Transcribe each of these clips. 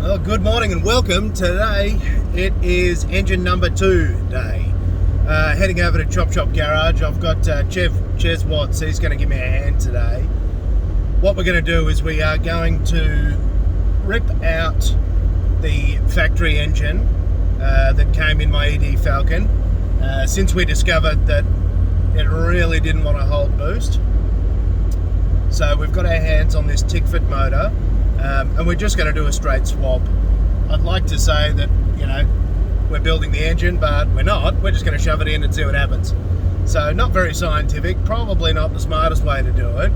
Well, good morning and welcome. Today it is engine number 2 day. Heading over to Chop Chop Garage. I've got Ches Watts. He's going to give me a hand today. What we're going to do is we are going to rip out the factory engine that came in my ED Falcon. Since we discovered that it really didn't want to hold boost. So we've got our hands on this Tickford motor. And we're just going to do a straight swap. I'd like to say that, you know, we're building the engine, but we're not. We're just going to shove it in and see what happens. So not very scientific, probably not the smartest way to do it.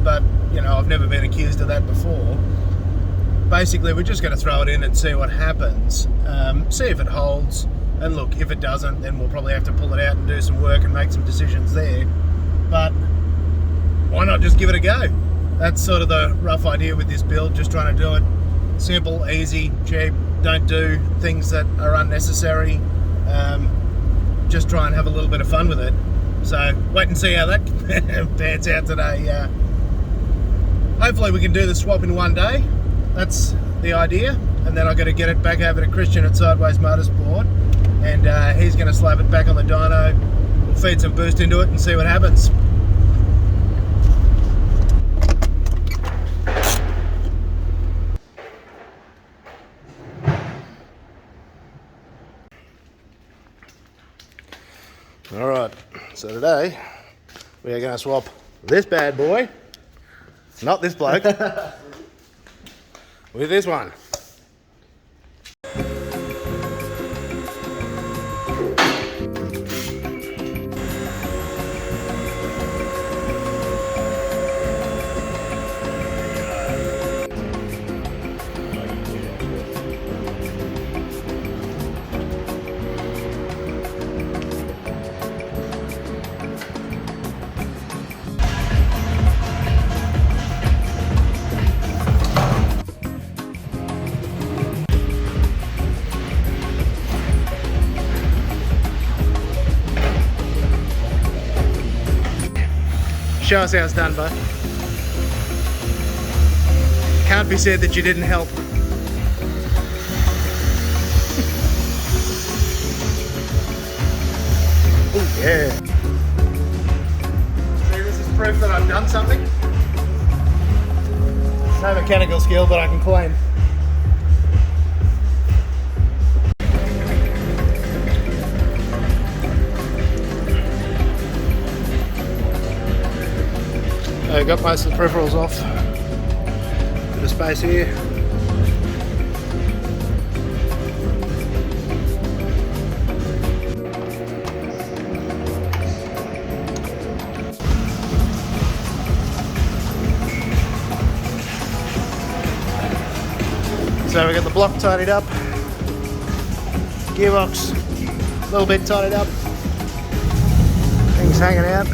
But, you know, I've never been accused of that before. Basically, we're just going to throw it in and see what happens. See if it holds. And look, if it doesn't, then we'll probably have to pull it out and do some work and make some decisions there. But why not just give it a go? That's sort of the rough idea with this build, just trying to do it simple, easy, cheap, don't do things that are unnecessary, just try and have a little bit of fun with it. So wait and see how that pans out today. Hopefully we can do the swap in one day, that's the idea, and then I've got to get it back over to Christian at Sideways Motorsport, and he's going to slap it back on the dyno. We'll feed some boost into it and see what happens. Alright, so today we are going to swap this bad boy, not this bloke, with this one. Show us how it's done, bud. Can't be said that you didn't help. Oh yeah. See, this is proof that I've done something. No mechanical skill, but I can claim. Got most of the peripherals off. Bit of space here. So we got the block tidied up, gearbox a little bit tidied up, things hanging out.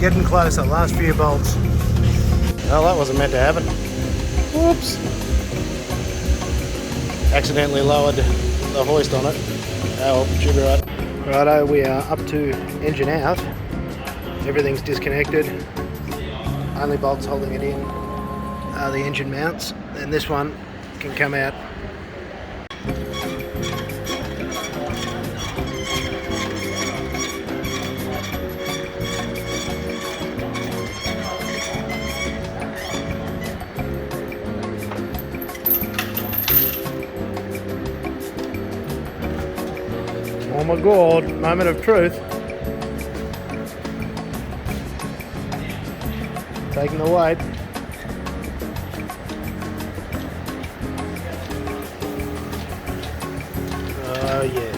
Getting closer, last few bolts. Well, that wasn't meant to happen. Whoops. Accidentally lowered the hoist on it. Oh, well, should be right. Righto, we are up to engine out. Everything's disconnected. Only bolts holding it in are the engine mounts, and this one can come out. Oh my god, moment of truth. Taking the weight. Oh yeah.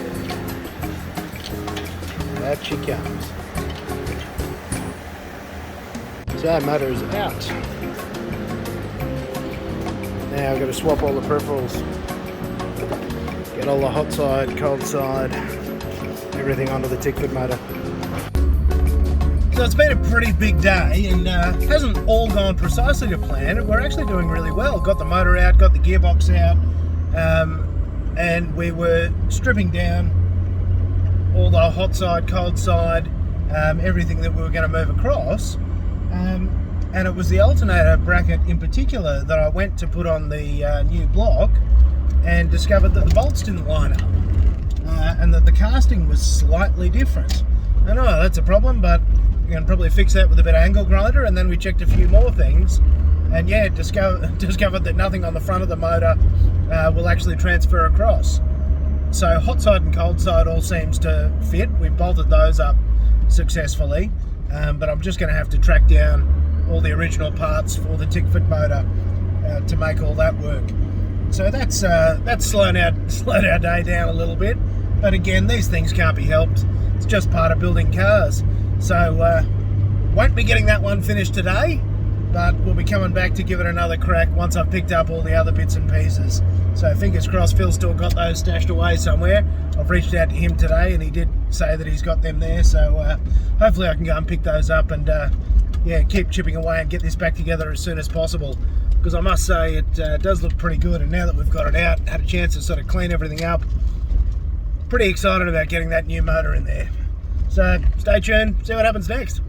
Out she comes. So motor is out. Now I've got to swap all the peripherals. Get all the hot side, cold side, everything onto the Tickford motor. So it's been a pretty big day and hasn't all gone precisely to plan. We're actually doing really well. Got the motor out, got the gearbox out, and we were stripping down all the hot side, cold side, everything that we were going to move across. and it was the alternator bracket in particular that I went to put on the new block and discovered that the bolts didn't line up, and that the casting was slightly different. And that's a problem, but you can probably fix that with a bit of angle grinder. And then we checked a few more things, and yeah, discovered that nothing on the front of the motor will actually transfer across. So hot side and cold side all seems to fit. We've bolted those up successfully, but I'm just going to have to track down all the original parts for the Tickford motor to make all that work. So that's slowed our day down a little bit. But again, these things can't be helped. It's just part of building cars. So won't be getting that one finished today, but we'll be coming back to give it another crack once I've picked up all the other bits and pieces. So fingers crossed Phil's still got those stashed away somewhere. I've reached out to him today and he did say that he's got them there. So hopefully I can go and pick those up and yeah, keep chipping away and get this back together as soon as possible. Because I must say it does look pretty good, and now that we've got it out, had a chance to sort of clean everything up, pretty excited about getting that new motor in there. So stay tuned, see what happens next.